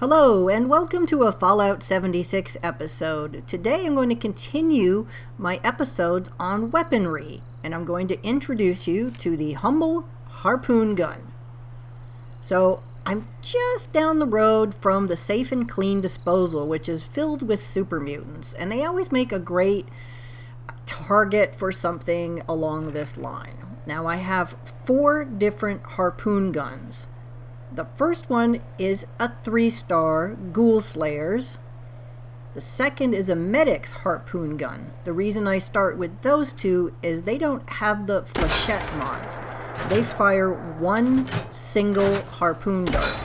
Hello and welcome to a Fallout 76 episode. Today I'm going to continue my episodes on weaponry, and I'm going to introduce you to the humble Harpoon Gun. So I'm just down the road from the Safe and Clean disposal, which is filled with super mutants, and they always make a great target for something along this line. Now I have 4 different Harpoon Guns. The first one is a 3-star Ghoul Slayers. The second is a Medic's Harpoon Gun. The reason I start with those two is they don't have the flechette mods. They fire one single harpoon dart.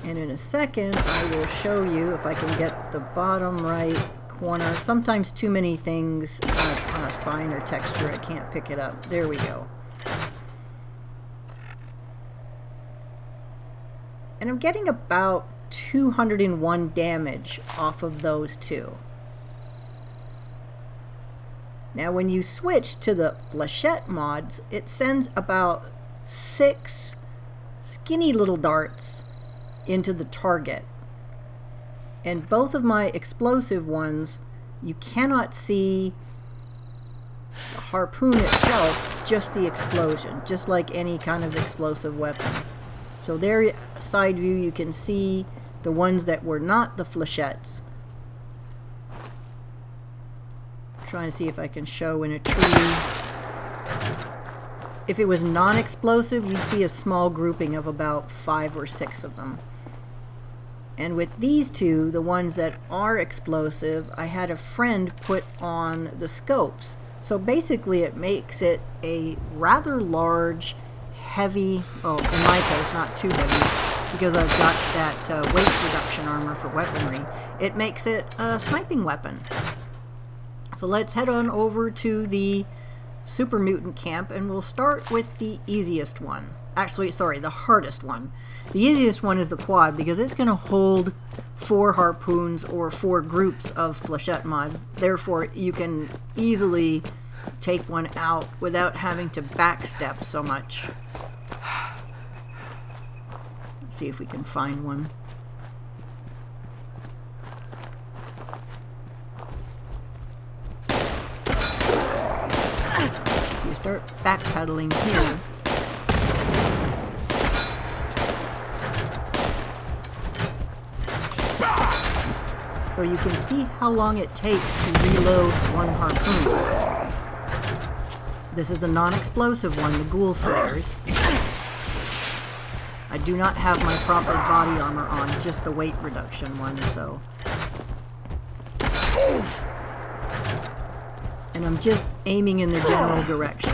And in a second, I will show you if I can get the bottom right corner. Sometimes too many things on a sign or texture, I can't pick it up. There we go. And I'm getting about 201 damage off of those two. Now when you switch to the flechette mods, it sends about 6 skinny little darts into the target. And both of my explosive ones, you cannot see the harpoon itself, just the explosion, just like any kind of explosive weapon. So there, side view, you can see the ones that were not the flechettes. Trying to see if I can show in a tree. If it was non-explosive, you'd see a small grouping of about 5 or 6 of them. And with these two, the ones that are explosive, I had a friend put on the scopes. So basically it makes it a rather large, heavy, oh, in my case, not too heavy, because I've got that weight reduction armor for weaponry. It makes it a sniping weapon. So let's head on over to the super mutant camp, and we'll start with the easiest one. Actually, sorry, the hardest one. The easiest one is the quad, because it's going to hold 4 harpoons or 4 groups of flechette mods. Therefore, you can easily take one out without having to backstep so much. Let's see if we can find one. So you start backpedaling here. So you can see how long it takes to reload one harpoon. This is the non-explosive one, the Ghoul Slayers. I do not have my proper body armor on, just the weight reduction one, so. And I'm just aiming in their general direction.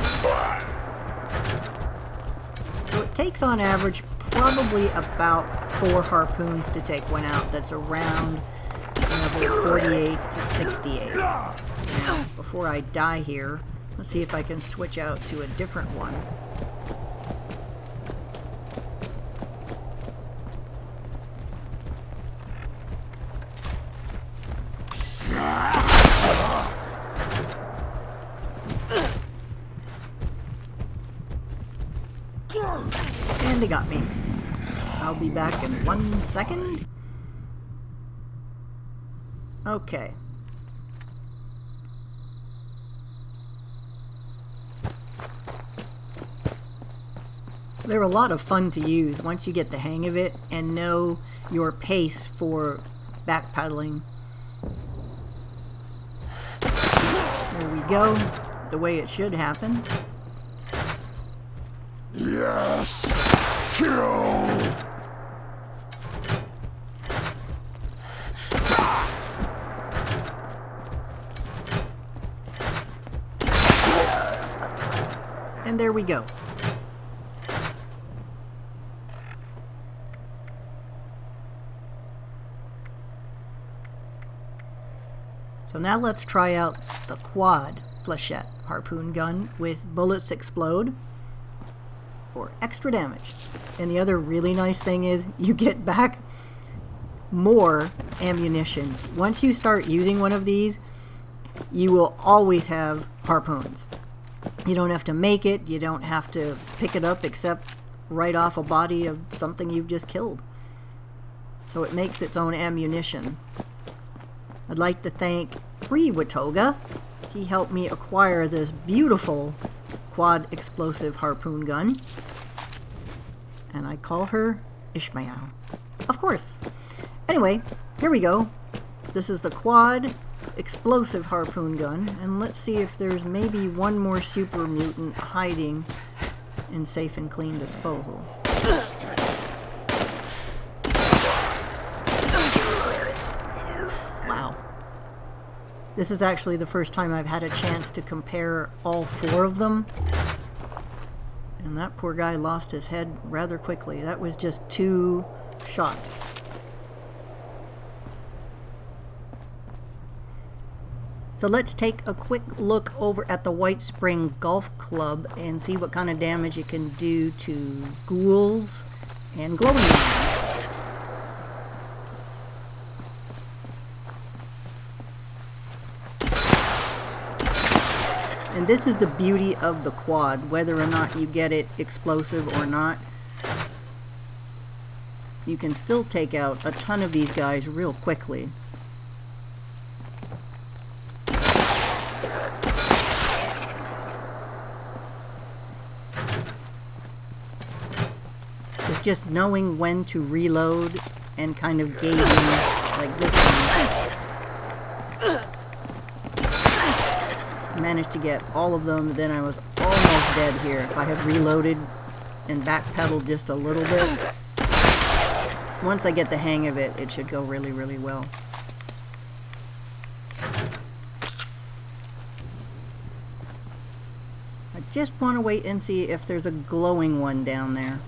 So it takes on average probably about 4 harpoons to take one out. That's around level 48 to 68. Now, before I die here, let's see if I can switch out to a different one. And they got me. I'll be back in 1 second. Okay. They're a lot of fun to use once you get the hang of it and know your pace for backpedaling. There we go. The way it should happen. Yes! Kill! And there we go. So now let's try out the quad flechette harpoon gun with bullets explode for extra damage. And the other really nice thing is you get back more ammunition. Once you start using one of these, you will always have harpoons. You don't have to make it, you don't have to pick it up except right off a body of something you've just killed. So it makes its own ammunition. I'd like to thank Free Watoga. He helped me acquire this beautiful quad explosive harpoon gun. And I call her Ishmael. Of course. Anyway, here we go. This is the quad explosive harpoon gun, and let's see if there's maybe one more super mutant hiding in safe and clean disposal. Wow. This is actually the first time I've had a chance to compare all 4 of them. And that poor guy lost his head rather quickly. That was just 2 shots. So let's take a quick look over at the White Spring Golf Club and see what kind of damage it can do to ghouls and glowing ones. And this is the beauty of the quad, whether or not you get it explosive or not. You can still take out a ton of these guys real quickly. It's just knowing when to reload and kind of gauging like this one. Managed to get all of them, then I was almost dead here. If I had reloaded and backpedaled just a little bit, once I get the hang of it, it should go really, really well. I just want to wait and see if there's a glowing one down there.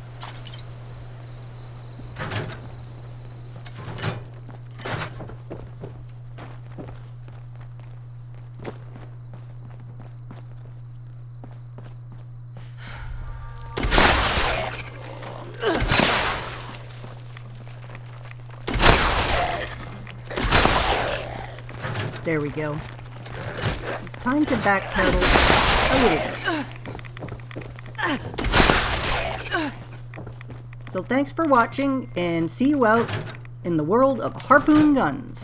There we go. It's time to backpedal a little bit. So thanks for watching, and see you out in the world of harpoon guns.